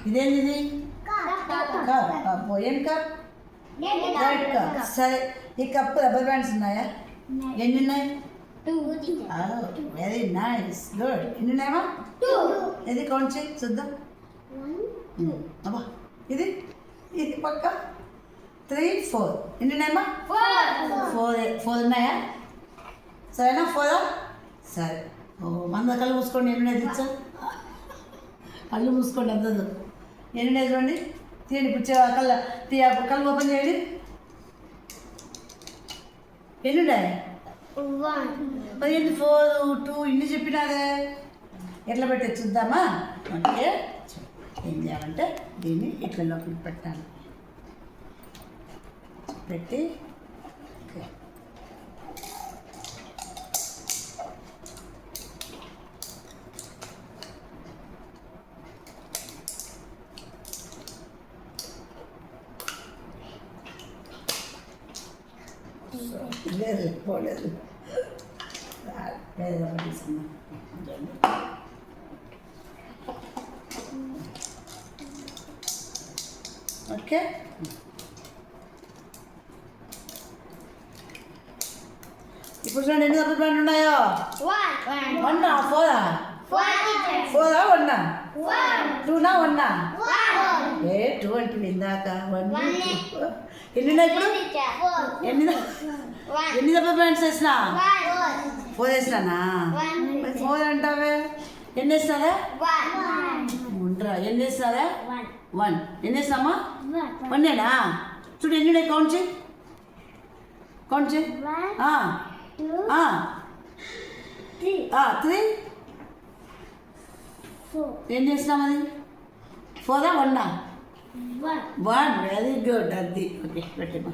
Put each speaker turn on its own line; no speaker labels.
ఇదేంటిది? కప్. ఏం cup? Red cup. సరే, ఈ కప్పు రబ్బర్ బ్యాండ్స్ ఉన్నాయా? ఎన్ని ఉన్నాయి? Very nice, good. ఎన్ని ఉన్నాయమ్మా? ఇది కౌంట్ చేయి చూద్దాం. అబ్బా, ఇది ఇది పక్క 3, 4. ఎన్ని ఉన్నాయమ్మా? 4 ఉన్నాయా? సరేనా? 4. సరే. మంద కళ్ళు మూసుకోండి. ఎన్ని ఉన్నాయి తెచ్చా? కళ్ళు మూసుకోండి. అందదు ఎన్ని ఉన్నాయి చూడండి. తీయండి, కళ్ళు ఓపెన్ చేయండి. ఎన్ని ఉన్నాయి? 4, 2 ఇన్ని చెప్పినారే. ఎట్లా పెట్టే చూద్దామా? అంటే ఏం చేయాలంటే దీన్ని ఇట్లా లోపలికి పెట్టాలి. పెట్టి లేదు పోలేదు. లేదు తీసుకున్నా. ఓకే, ఇప్పుడు చూడండి ఎన్ని రబ్బర్ బ్యాండ్ ఉన్నాయో. 1, 4, 1, 2, 1. 2 అంటుంది ఇందాక. 1, 2. ఎన్ని ఉన్నాయి ఇప్పుడు? ఎన్ని రబ్బర్ బ్యాండ్స్ వేసినా? 4 వేసినానా? 4 అంటావే. ఎన్ని వేసినారా? ఉండరా. ఎన్ని వేసినారా? 1. ఎన్ని వేసినామా? 1నేనా? చూడు ఎన్ని ఉన్నాయి. కౌంట్ చేయి. కౌంట్ చేయి. 3. ఎన్ని వేసినాం? అది 4, 1. 1. Very good. అది ఓకే, పెట్టమ్మా.